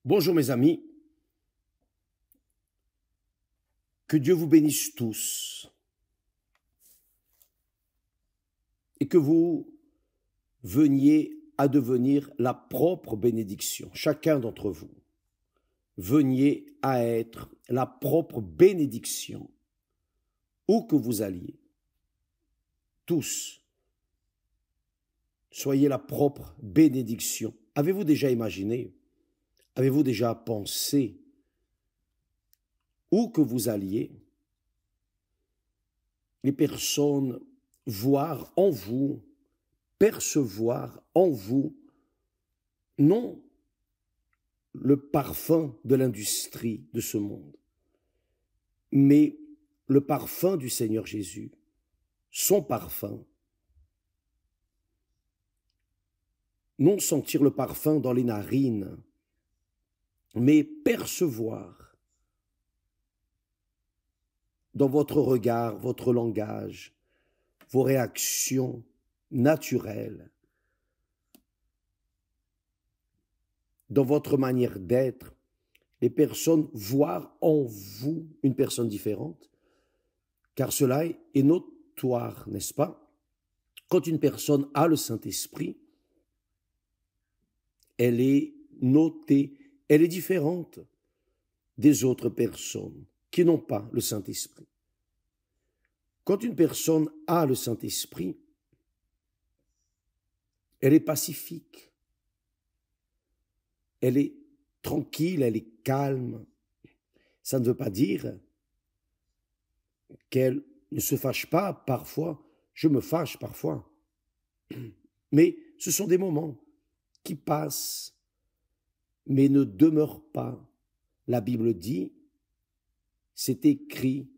Bonjour mes amis, que Dieu vous bénisse tous et que vous veniez à devenir la propre bénédiction, chacun d'entre vous. Veniez à être la propre bénédiction, où que vous alliez, tous. Soyez la propre bénédiction. Avez-vous déjà imaginé, avez-vous déjà pensé, où que vous alliez, les personnes voir en vous, percevoir en vous, non le parfum de l'industrie de ce monde, mais le parfum du Seigneur Jésus, son parfum. Non sentir le parfum dans les narines, mais percevoir dans votre regard, votre langage, vos réactions naturelles, dans votre manière d'être, les personnes voir en vous une personne différente, car cela est notoire, n'est-ce pas? Quand une personne a le Saint-Esprit, elle est notée, elle est différente des autres personnes qui n'ont pas le Saint-Esprit. Quand une personne a le Saint-Esprit, elle est pacifique, elle est tranquille, elle est calme. Ça ne veut pas dire qu'elle ne se fâche pas parfois. Je me fâche parfois. Mais ce sont des moments qui passent, mais ne demeurent pas. La Bible dit, c'est écrit,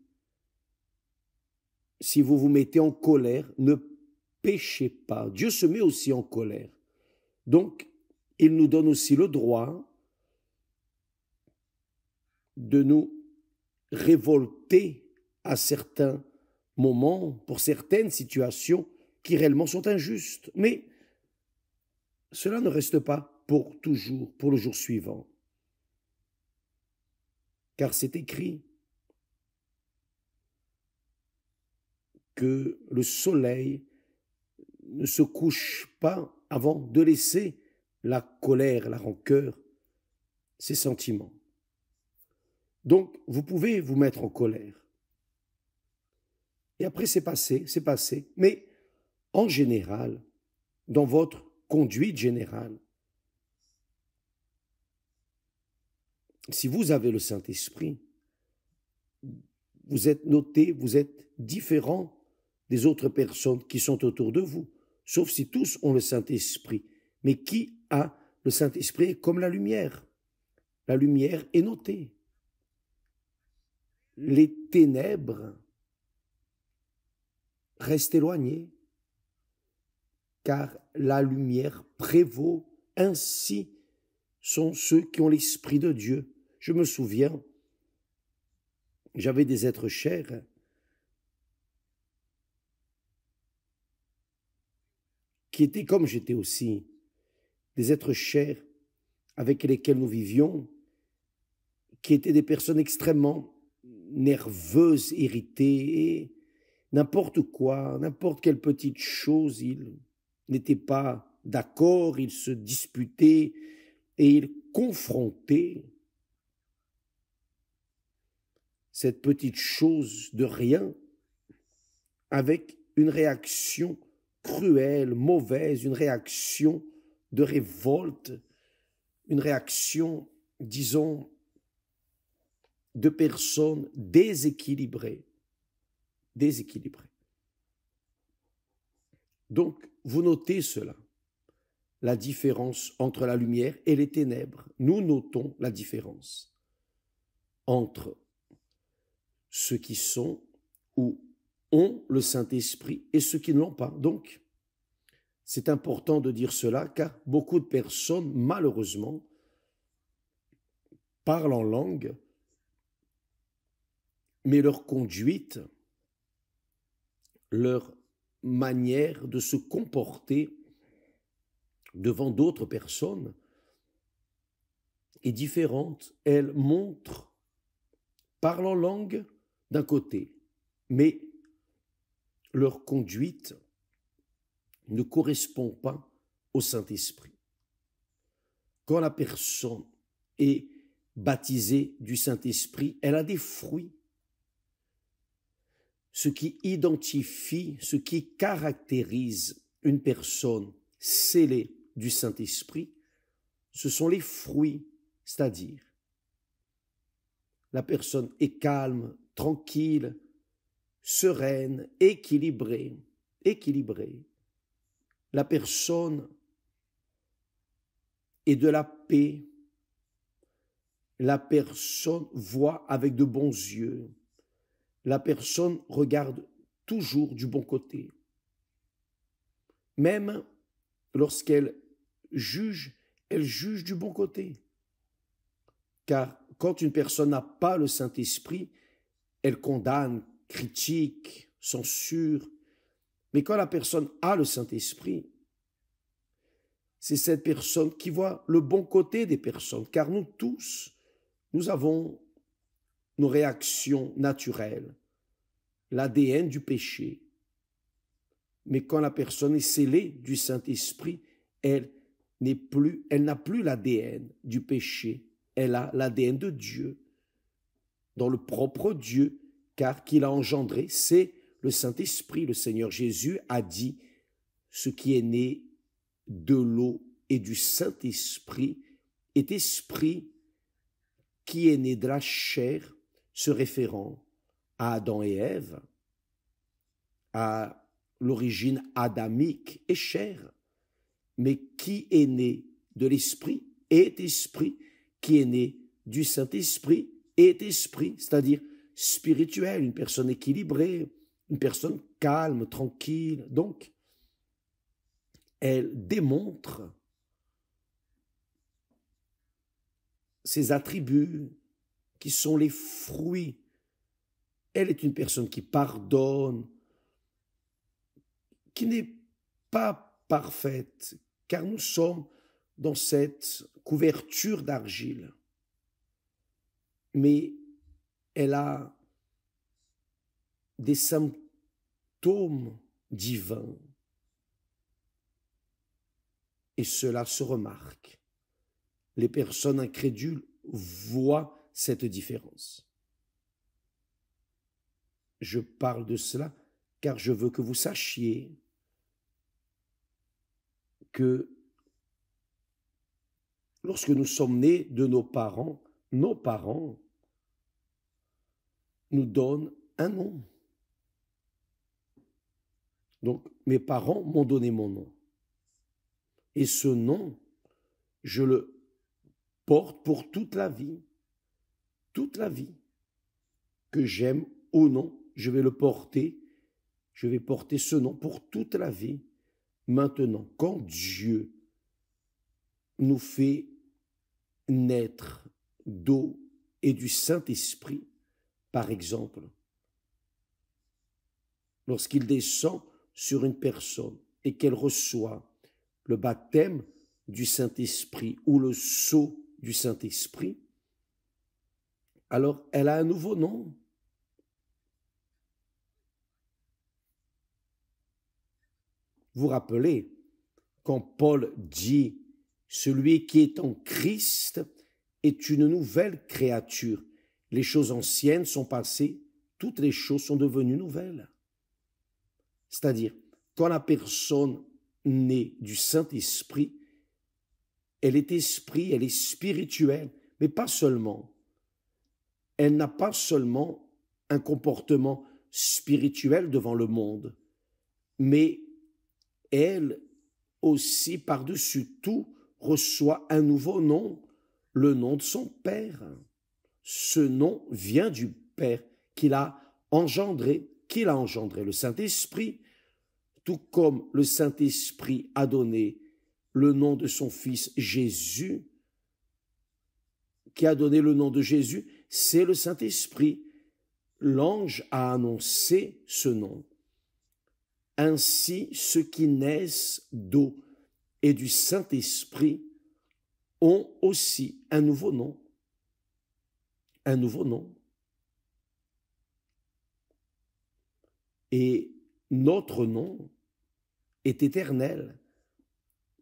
si vous vous mettez en colère, ne péchez pas. Dieu se met aussi en colère. Donc, il nous donne aussi le droit de nous révolter à certains moments, pour certaines situations qui réellement sont injustes. Mais cela ne reste pas pour toujours, pour le jour suivant. Car c'est écrit que le soleil ne se couche pas avant de laisser la colère, la rancœur, ces sentiments. Donc, vous pouvez vous mettre en colère. Et après, c'est passé. Mais en général, dans votre conduite générale, si vous avez le Saint-Esprit, vous êtes noté, vous êtes différent des autres personnes qui sont autour de vous, sauf si tous ont le Saint-Esprit. Mais qui a le Saint-Esprit comme la lumière? La lumière est notée. Les ténèbres restent éloignées, car la lumière prévaut. Ainsi sont ceux qui ont l'Esprit de Dieu. Je me souviens, j'avais des êtres chers qui étaient comme j'étais aussi, des êtres chers avec lesquels nous vivions, qui étaient des personnes extrêmement nerveuses, irritées, et n'importe quoi, n'importe quelle petite chose, ils n'étaient pas d'accord, ils se disputaient et ils confrontaient cette petite chose de rien avec une réaction cruelle, mauvaise, une réaction de révolte, une réaction, disons, de personnes déséquilibrées. Donc, vous notez cela, la différence entre la lumière et les ténèbres. Nous notons la différence entre ceux qui sont ou ont le Saint-Esprit et ceux qui ne l'ont pas. Donc, c'est important de dire cela car beaucoup de personnes, malheureusement, parlent en langue, mais leur conduite, leur manière de se comporter devant d'autres personnes, est différente. Elles montrent, parlent en langue d'un côté, mais leur conduite ne correspond pas au Saint-Esprit. Quand la personne est baptisée du Saint-Esprit, elle a des fruits. Ce qui identifie, ce qui caractérise une personne scellée du Saint-Esprit, ce sont les fruits, c'est-à-dire la personne est calme, tranquille, sereine, équilibrée. La personne est de la paix. La personne voit avec de bons yeux. La personne regarde toujours du bon côté. Même lorsqu'elle juge, elle juge du bon côté. Car quand une personne n'a pas le Saint-Esprit, elle condamne, critique, censure. Mais quand la personne a le Saint-Esprit, c'est cette personne qui voit le bon côté des personnes. Car nous tous, nous avons nos réactions naturelles, l'ADN du péché. Mais quand la personne est scellée du Saint-Esprit, elle n'a plus l'ADN du péché, elle a l'ADN de Dieu, dans le propre Dieu, car qui l'a engendré, c'est le Saint-Esprit. Le Seigneur Jésus a dit, ce qui est né de l'eau et du Saint-Esprit est esprit qui est né de la chair, se référant à Adam et Ève, à l'origine adamique et chair, mais qui est né de l'esprit est esprit, qui est né du Saint-Esprit est esprit, c'est-à-dire spirituel, une personne équilibrée, une personne calme, tranquille. Donc, elle démontre ses attributs qui sont les fruits. Elle est une personne qui pardonne, qui n'est pas parfaite, car nous sommes dans cette couverture d'argile. Mais elle a des symptômes divins. Et cela se remarque. Les personnes incrédules voient cette différence. Je parle de cela car je veux que vous sachiez que lorsque nous sommes nés de nos parents nous donnent un nom. Donc, mes parents m'ont donné mon nom. Et ce nom, je le porte pour toute la vie. Toute la vie. Que j'aime ou non, je vais le porter. Je vais porter ce nom pour toute la vie. Maintenant, quand Dieu nous fait naître d'eau et du Saint-Esprit, par exemple, lorsqu'il descend sur une personne et qu'elle reçoit le baptême du Saint-Esprit ou le sceau du Saint-Esprit, alors elle a un nouveau nom. Vous vous rappelez, quand Paul dit « Celui qui est en Christ est une nouvelle créature. Les choses anciennes sont passées, toutes les choses sont devenues nouvelles. » C'est-à-dire, quand la personne naît du Saint-Esprit, elle est esprit, elle est spirituelle, mais pas seulement. Elle n'a pas seulement un comportement spirituel devant le monde, mais elle aussi, par-dessus tout, reçoit un nouveau nom, le nom de son Père. Ce nom vient du Père qui l'a engendré, le Saint-Esprit, tout comme le Saint-Esprit a donné le nom de son Fils Jésus, qui a donné le nom de Jésus, c'est le Saint-Esprit. L'ange a annoncé ce nom. Ainsi, ceux qui naissent d'eau et du Saint-Esprit ont aussi un nouveau nom. Un nouveau nom. Et notre nom est éternel.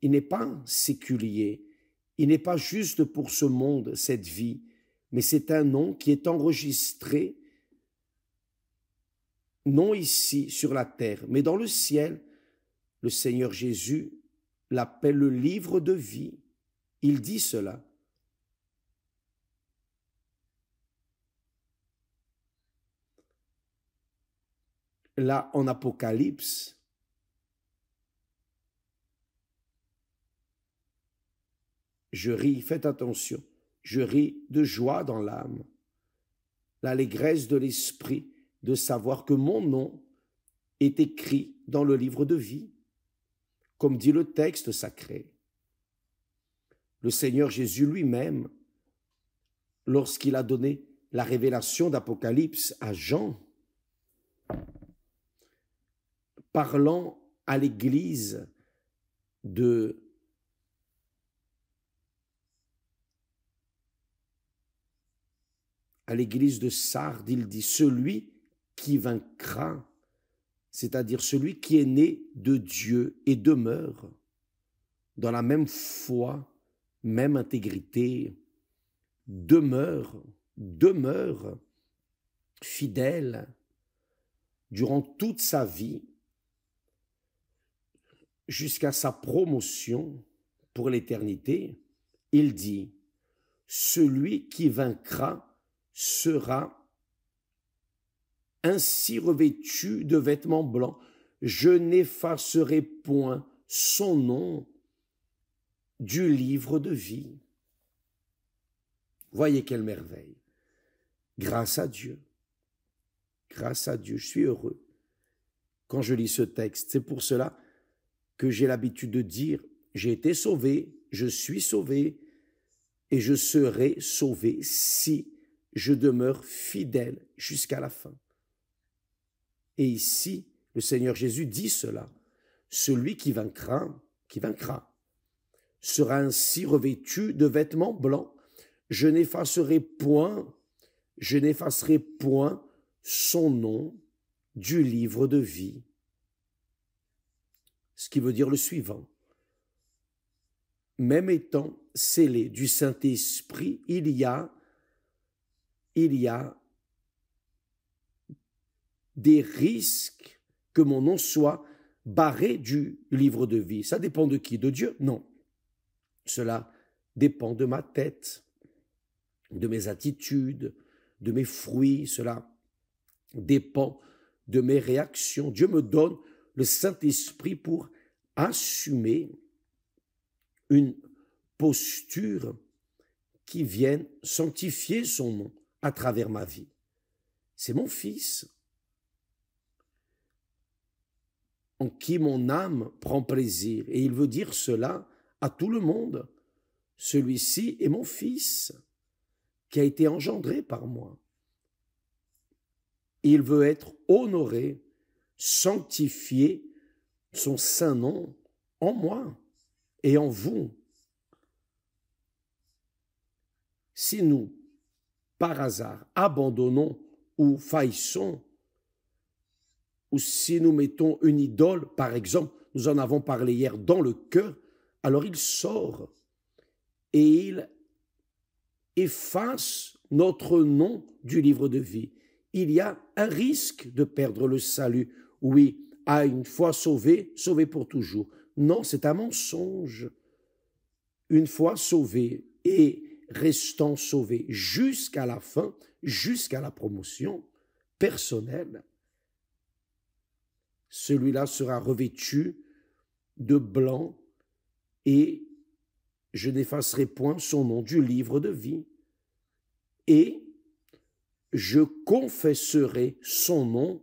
Il n'est pas séculier. Il n'est pas juste pour ce monde, cette vie, mais c'est un nom qui est enregistré, non ici sur la terre, mais dans le ciel. Le Seigneur Jésus l'appelle le livre de vie. Il dit cela. Là, en Apocalypse, je ris, faites attention, je ris de joie dans l'âme, l'allégresse de l'esprit de savoir que mon nom est écrit dans le livre de vie, comme dit le texte sacré. Le Seigneur Jésus lui-même, lorsqu'il a donné la révélation d'Apocalypse à Jean, parlant à l'église de Sardes, il dit « Celui qui vaincra », c'est-à-dire celui qui est né de Dieu et demeure dans la même foi, même intégrité, demeure fidèle durant toute sa vie, jusqu'à sa promotion pour l'éternité. Il dit « Celui qui vaincra sera ainsi revêtu de vêtements blancs. Je n'effacerai point son nom du livre de vie. » Voyez quelle merveille. Grâce à Dieu. Grâce à Dieu, je suis heureux quand je lis ce texte. C'est pour cela que j'ai l'habitude de dire, j'ai été sauvé, je suis sauvé et je serai sauvé si je demeure fidèle jusqu'à la fin. Et ici, le Seigneur Jésus dit cela. Celui qui vaincra, sera ainsi revêtu de vêtements blancs. Je n'effacerai point son nom du livre de vie. Ce qui veut dire le suivant. Même étant scellé du Saint-Esprit, il y a des risques que mon nom soit barré du livre de vie. Ça dépend de qui? De Dieu? Non. Cela dépend de ma tête, de mes attitudes, de mes fruits. Cela dépend de mes réactions. Dieu me donne le Saint-Esprit pour assumer une posture qui vienne sanctifier son nom à travers ma vie. C'est mon Fils en qui mon âme prend plaisir. Et il veut dire cela à tout le monde. Celui-ci est mon Fils qui a été engendré par moi. Il veut être honoré, sanctifié, son saint nom en moi et en vous. Si nous, par hasard, abandonnons ou faillissons, ou si nous mettons une idole, par exemple, nous en avons parlé hier, dans le cœur, alors il sort et il efface notre nom du livre de vie. Il y a un risque de perdre le salut. Oui, à une fois sauvé, sauvé pour toujours. Non, c'est un mensonge. Une fois sauvé et restant sauvé jusqu'à la fin, jusqu'à la promotion personnelle, celui-là sera revêtu de blanc et je n'effacerai point son nom du livre de vie. Et je confesserai son nom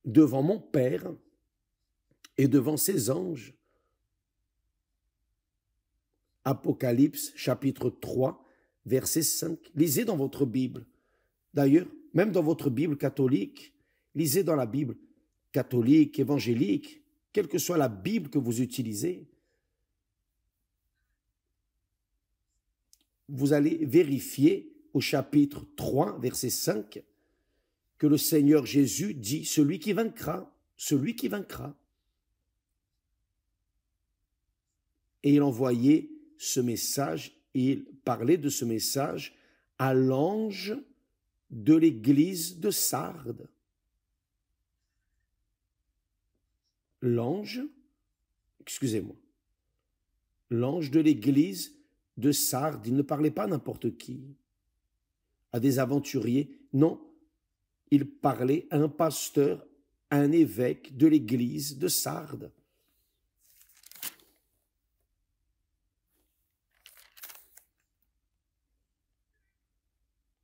devant mon Père et devant ses anges. Apocalypse chapitre 3, verset 5. Lisez dans votre Bible. D'ailleurs, même dans votre Bible catholique, lisez dans la Bible catholique, évangélique, quelle que soit la Bible que vous utilisez. vous allez vérifier au chapitre 3, verset 5, que le Seigneur Jésus dit, celui qui vaincra, celui qui vaincra. Et il envoyait ce message, il parlait de ce message à l'ange de l'église de Sardes. L'ange, excusez-moi, l'ange de l'église de Sardes, il ne parlait pas à n'importe qui, à des aventuriers, non, il parlait à un pasteur, à un évêque de l'église de Sardes.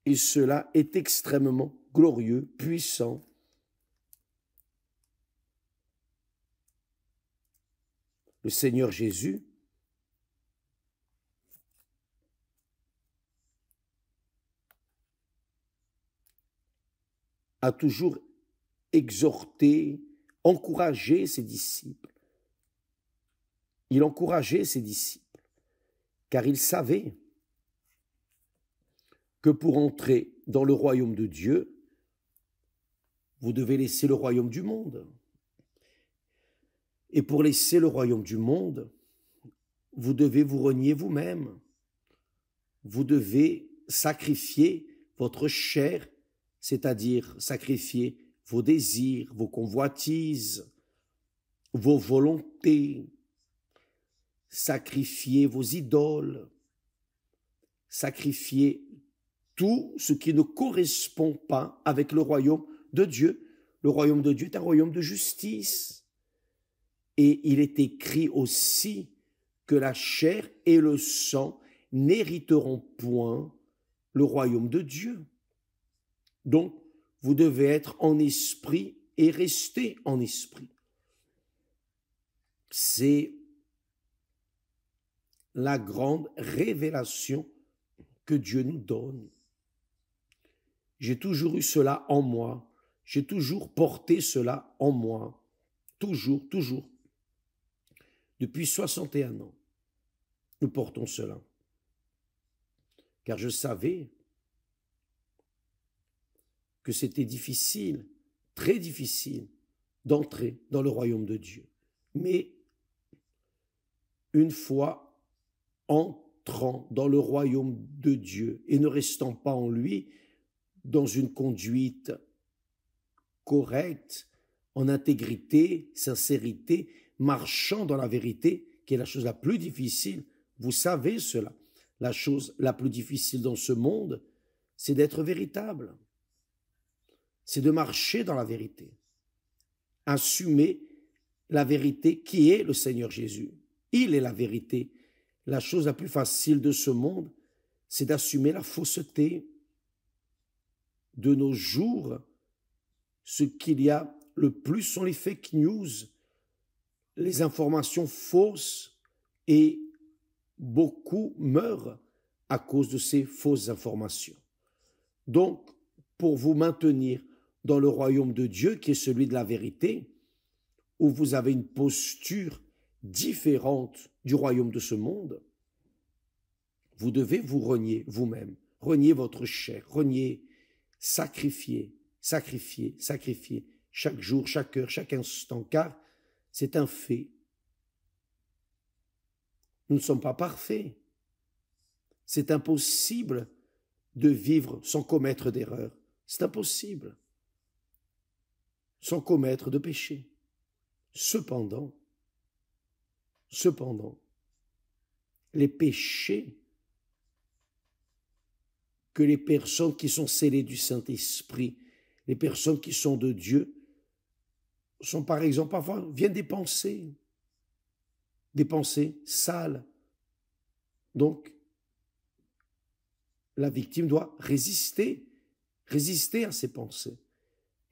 Et cela est extrêmement glorieux, puissant. Le Seigneur Jésus a toujours exhorté, encouragé ses disciples. Il encourageait ses disciples, car il savait que pour entrer dans le royaume de Dieu, vous devez laisser le royaume du monde. Et pour laisser le royaume du monde, vous devez vous renier vous-même. Vous devez sacrifier votre chair, c'est-à-dire sacrifier vos désirs, vos convoitises, vos volontés, sacrifier vos idoles, sacrifier tout ce qui ne correspond pas avec le royaume de Dieu. Le royaume de Dieu est un royaume de justice. Et il est écrit aussi que la chair et le sang n'hériteront point le royaume de Dieu. Donc, vous devez être en esprit et rester en esprit. C'est la grande révélation que Dieu nous donne. J'ai toujours eu cela en moi. J'ai toujours porté cela en moi. Toujours, toujours. Depuis 61 ans, nous portons cela. Car je savais que c'était difficile, très difficile, d'entrer dans le royaume de Dieu. Mais une fois entrant dans le royaume de Dieu et ne restant pas en lui, dans une conduite correcte, en intégrité, sincérité, marchant dans la vérité, qui est la chose la plus difficile, vous savez cela. La chose la plus difficile dans ce monde, c'est d'être véritable. C'est de marcher dans la vérité. Assumer la vérité qui est le Seigneur Jésus. Il est la vérité. La chose la plus facile de ce monde, c'est d'assumer la fausseté. De nos jours, ce qu'il y a le plus sont les fake news, les informations fausses, et beaucoup meurent à cause de ces fausses informations. Donc, pour vous maintenir dans le royaume de Dieu, qui est celui de la vérité, où vous avez une posture différente du royaume de ce monde, vous devez vous renier vous-même, renier votre chair, renier, sacrifier, sacrifier, sacrifier, chaque jour, chaque heure, chaque instant, car c'est un fait. Nous ne sommes pas parfaits. C'est impossible de vivre sans commettre d'erreurs. C'est impossible. Sans commettre de péché. Cependant, les péchés que les personnes qui sont scellées du Saint-Esprit, les personnes qui sont de Dieu, sont par exemple, parfois, viennent des pensées sales. Donc, la victime doit résister à ses pensées.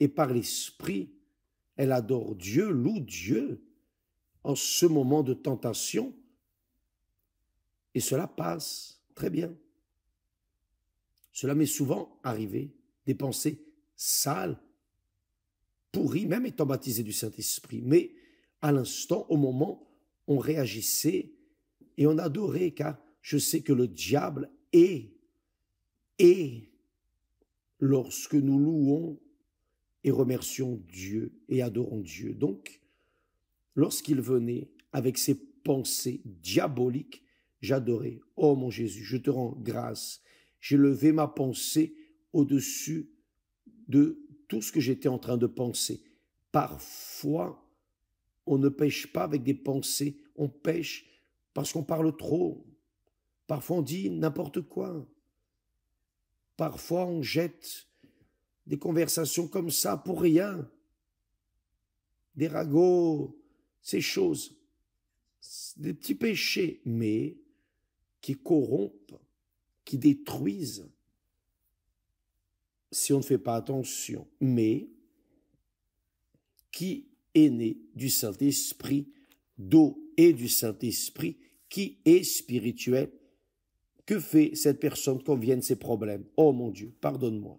Et par l'Esprit, elle adore Dieu, loue Dieu en ce moment de tentation. Et cela passe très bien. Cela m'est souvent arrivé, des pensées sales, pourries, même étant baptisé du Saint-Esprit. Mais à l'instant, au moment, on réagissait et on adorait, car je sais que le diable et lorsque nous louons et remercions Dieu et adorons Dieu. Donc, lorsqu'il venait avec ses pensées diaboliques, j'adorais. Oh mon Jésus, je te rends grâce. J'ai levé ma pensée au-dessus de tout ce que j'étais en train de penser. Parfois, on ne pêche pas avec des pensées, on pêche parce qu'on parle trop. Parfois, on dit n'importe quoi. Parfois, on jette des conversations comme ça pour rien. Des ragots, ces choses, des petits péchés, mais qui corrompent, qui détruisent si on ne fait pas attention, mais qui est né du Saint-Esprit, d'eau et du Saint-Esprit, qui est spirituel. Que fait cette personne quand viennent ces problèmes? Oh mon Dieu, pardonne-moi.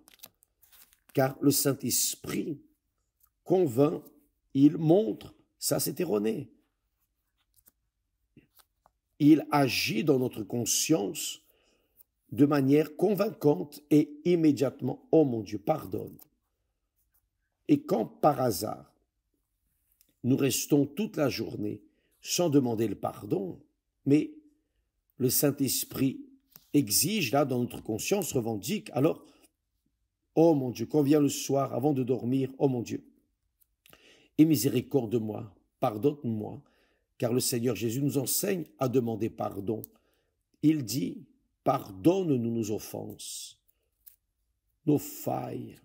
Car le Saint-Esprit convainc, il montre, ça c'est erroné. Il agit dans notre conscience de manière convaincante et immédiatement, oh mon Dieu, pardonne. Et quand par hasard, nous restons toute la journée sans demander le pardon, mais le Saint-Esprit exige, là, dans notre conscience, revendique, alors, oh mon Dieu, quand vient le soir, avant de dormir, oh mon Dieu, aie miséricorde de moi, pardonne-moi, car le Seigneur Jésus nous enseigne à demander pardon. Il dit, pardonne-nous nos offenses, nos failles,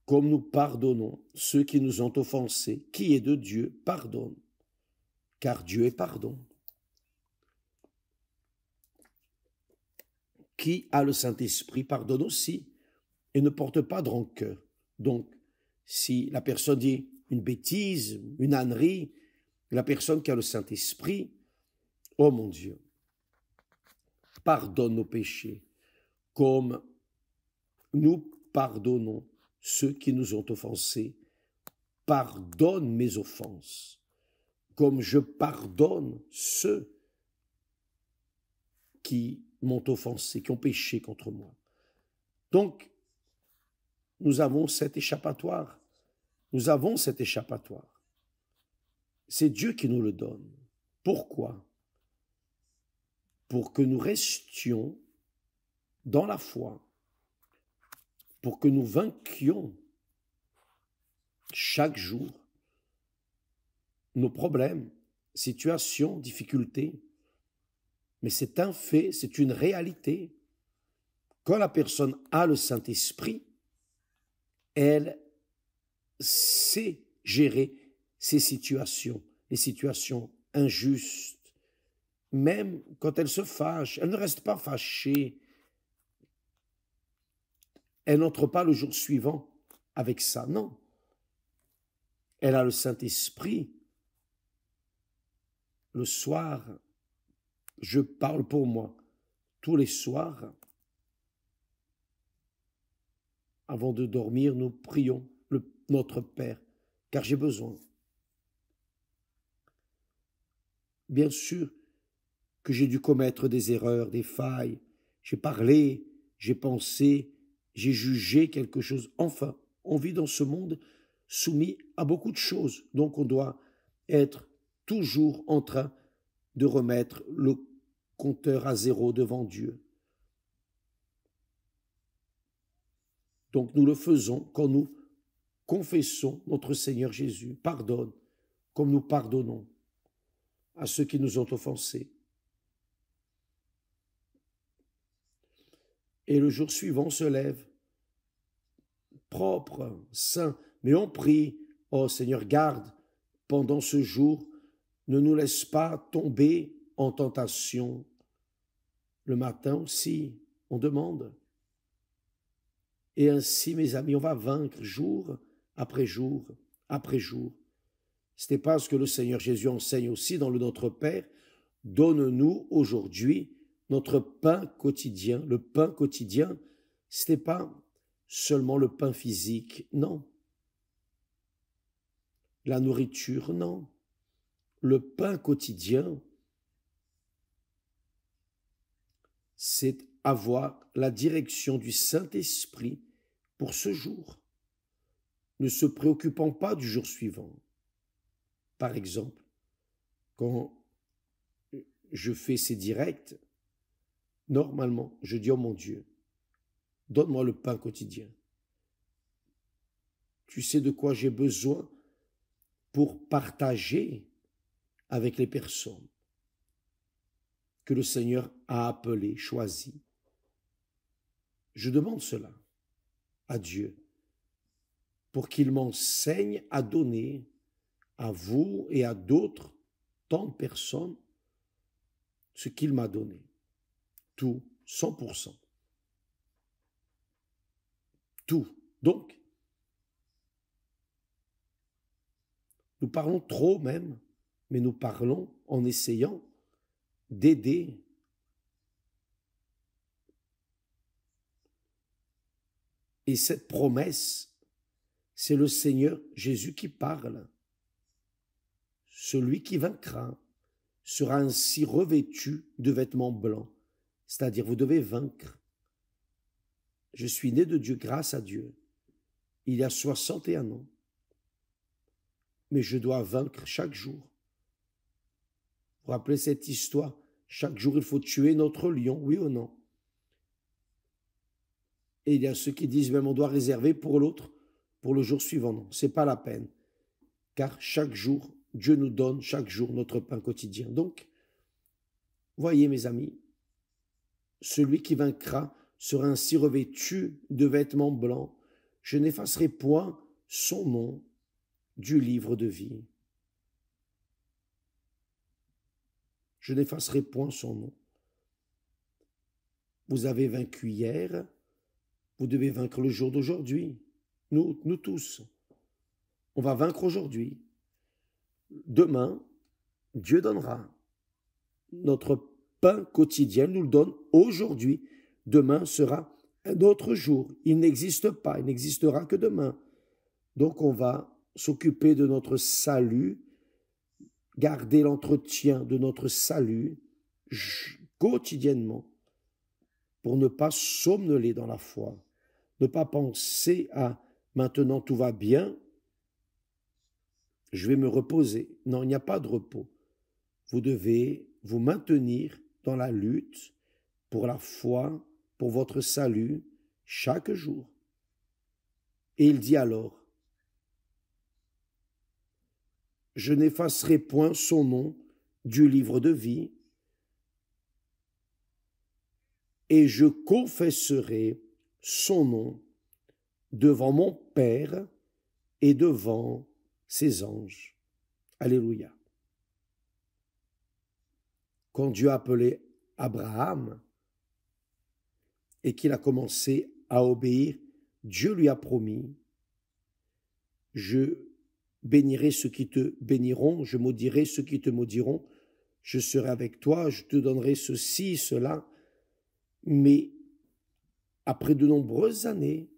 comme nous pardonnons ceux qui nous ont offensés, qui est de Dieu, pardonne, car Dieu est pardon. Qui a le Saint-Esprit pardonne aussi et ne porte pas de rancœur. Donc, si la personne dit une bêtise, une ânerie, la personne qui a le Saint-Esprit, oh mon Dieu, pardonne nos péchés, comme nous pardonnons ceux qui nous ont offensés. Pardonne mes offenses, comme je pardonne ceux qui m'ont offensé, qui ont péché contre moi. Donc, nous avons cet échappatoire. Nous avons cet échappatoire. C'est Dieu qui nous le donne. Pourquoi? Pour que nous restions dans la foi, pour que nous vainquions chaque jour nos problèmes, situations, difficultés. Mais c'est un fait, c'est une réalité. Quand la personne a le Saint-Esprit, elle sait gérer ces situations, les situations injustes. Même quand elle se fâche, elle ne reste pas fâchée. Elle n'entre pas le jour suivant avec ça, non. Elle a le Saint-Esprit. Le soir, je parle pour moi. Tous les soirs, avant de dormir, nous prions notre Père, car j'ai besoin. Bien sûr que j'ai dû commettre des erreurs, des failles. J'ai parlé, j'ai pensé, j'ai jugé quelque chose. Enfin, on vit dans ce monde soumis à beaucoup de choses. Donc on doit être toujours en train de remettre le compteur à zéro devant Dieu. Donc nous le faisons quand nous confessons notre Seigneur Jésus. Pardonne comme nous pardonnons à ceux qui nous ont offensés. Et le jour suivant se lève, propre, saint, mais on prie, oh Seigneur, garde pendant ce jour, ne nous laisse pas tomber en tentation. Le matin aussi, on demande. Et ainsi, mes amis, on va vaincre jour après jour après jour. Ce n'est pas ce que le Seigneur Jésus enseigne aussi dans le Notre Père. Donne-nous aujourd'hui notre pain quotidien. Le pain quotidien, ce n'est pas seulement le pain physique, non. La nourriture, non. Le pain quotidien, c'est avoir la direction du Saint-Esprit pour ce jour, ne se préoccupant pas du jour suivant. Par exemple, quand je fais ces directs, normalement, je dis, oh mon Dieu, donne-moi le pain quotidien. Tu sais de quoi j'ai besoin pour partager avec les personnes que le Seigneur a appelées, choisies. Je demande cela à Dieu pour qu'il m'enseigne à donner à vous et à d'autres, tant de personnes, ce qu'il m'a donné. Tout, 100%. Tout. Donc, nous parlons trop même, mais nous parlons en essayant d'aider. Et cette promesse, c'est le Seigneur Jésus qui parle. Celui qui vaincra sera ainsi revêtu de vêtements blancs, c'est-à-dire vous devez vaincre. Je suis né de Dieu grâce à Dieu il y a 61 ans, mais je dois vaincre chaque jour. Vous vous rappelez cette histoire? Chaque jour, il faut tuer notre lion, oui ou non? Et il y a ceux qui disent même on doit réserver pour l'autre, pour le jour suivant. Non, ce n'est pas la peine, car chaque jour, Dieu nous donne chaque jour notre pain quotidien. Donc, voyez mes amis, celui qui vaincra sera ainsi revêtu de vêtements blancs. Je n'effacerai point son nom du livre de vie. Je n'effacerai point son nom. Vous avez vaincu hier, vous devez vaincre le jour d'aujourd'hui. Nous tous, on va vaincre aujourd'hui. Demain, Dieu donnera. Notre pain quotidien nous le donne aujourd'hui. Demain sera un autre jour. Il n'existe pas, il n'existera que demain. Donc on va s'occuper de notre salut, garder l'entretien de notre salut quotidiennement pour ne pas somnoler dans la foi, ne pas penser à maintenant tout va bien, je vais me reposer. Non, il n'y a pas de repos. Vous devez vous maintenir dans la lutte pour la foi, pour votre salut, chaque jour. Et il dit alors, je n'effacerai point son nom du livre de vie, et je confesserai son nom devant mon Père et devant ses anges. Alléluia. Quand Dieu a appelé Abraham et qu'il a commencé à obéir, Dieu lui a promis, je bénirai ceux qui te béniront, je maudirai ceux qui te maudiront, je serai avec toi, je te donnerai ceci, cela. Mais après de nombreuses années,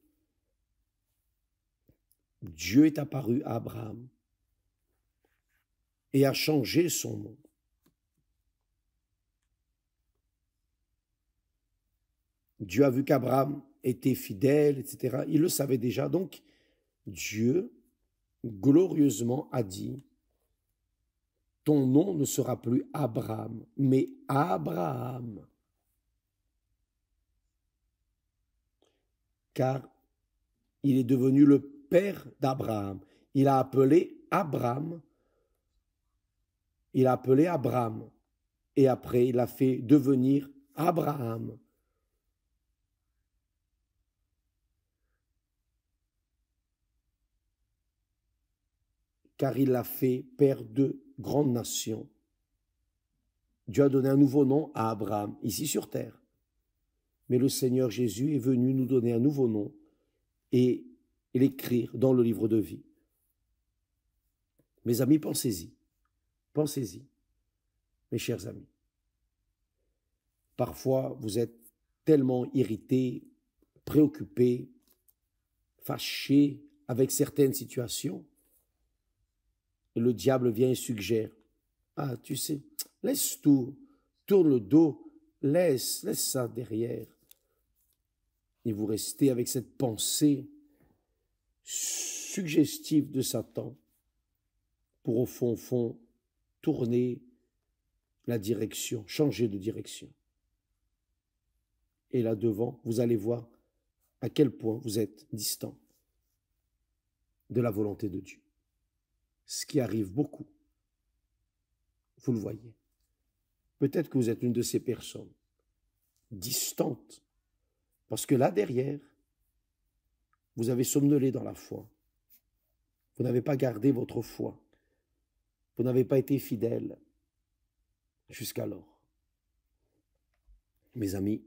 Dieu est apparu à Abraham et a changé son nom. Dieu a vu qu'Abraham était fidèle, etc. Il le savait déjà. Donc, Dieu, glorieusement, a dit, ton nom ne sera plus Abraham, mais Abraham. Car il est devenu le père d'Abraham. Il a appelé Abraham. Il a appelé Abraham. Et après, il a fait devenir Abraham. Car il l'a fait père de grandes nations. Dieu a donné un nouveau nom à Abraham, ici sur terre. Mais le Seigneur Jésus est venu nous donner un nouveau nom et l'écrire dans le livre de vie. Mes amis, pensez-y. Pensez-y, mes chers amis. Parfois, vous êtes tellement irrités, préoccupés, fâchés avec certaines situations. Et le diable vient et suggère, ah, tu sais, laisse tout, tourne le dos laisse ça derrière. Et vous restez avec cette pensée suggestive de Satan pour au fond, tourner la direction, changer de direction. Et là devant, vous allez voir à quel point vous êtes distant de la volonté de Dieu. Ce qui arrive beaucoup, vous le voyez. Peut-être que vous êtes une de ces personnes distantes, parce que là derrière, vous avez somnolé dans la foi. Vous n'avez pas gardé votre foi. Vous n'avez pas été fidèle jusqu'alors. Mes amis,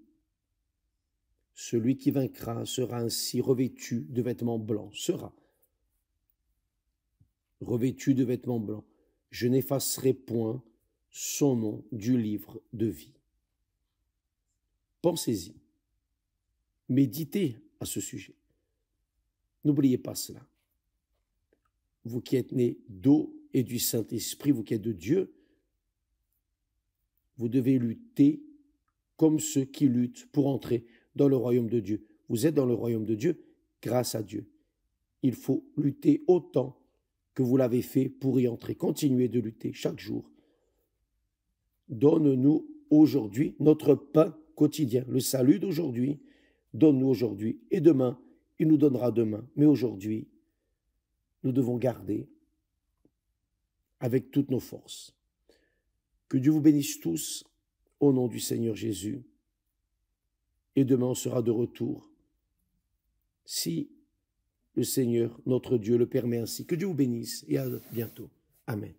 celui qui vaincra sera ainsi revêtu de vêtements blancs, sera revêtu de vêtements blancs. Je n'effacerai point son nom du livre de vie. Pensez-y. Méditez à ce sujet. N'oubliez pas cela. Vous qui êtes nés d'eau et du Saint-Esprit, vous qui êtes de Dieu, vous devez lutter comme ceux qui luttent pour entrer dans le royaume de Dieu. Vous êtes dans le royaume de Dieu grâce à Dieu. Il faut lutter autant que vous l'avez fait pour y entrer. Continuez de lutter chaque jour. Donne-nous aujourd'hui notre pain quotidien. Le salut d'aujourd'hui, donne-nous aujourd'hui. Et demain, il nous donnera demain. Mais aujourd'hui, nous devons garder avec toutes nos forces. Que Dieu vous bénisse tous au nom du Seigneur Jésus. Et demain, on sera de retour. Si le Seigneur, notre Dieu, le permet ainsi. Que Dieu vous bénisse et à bientôt. Amen.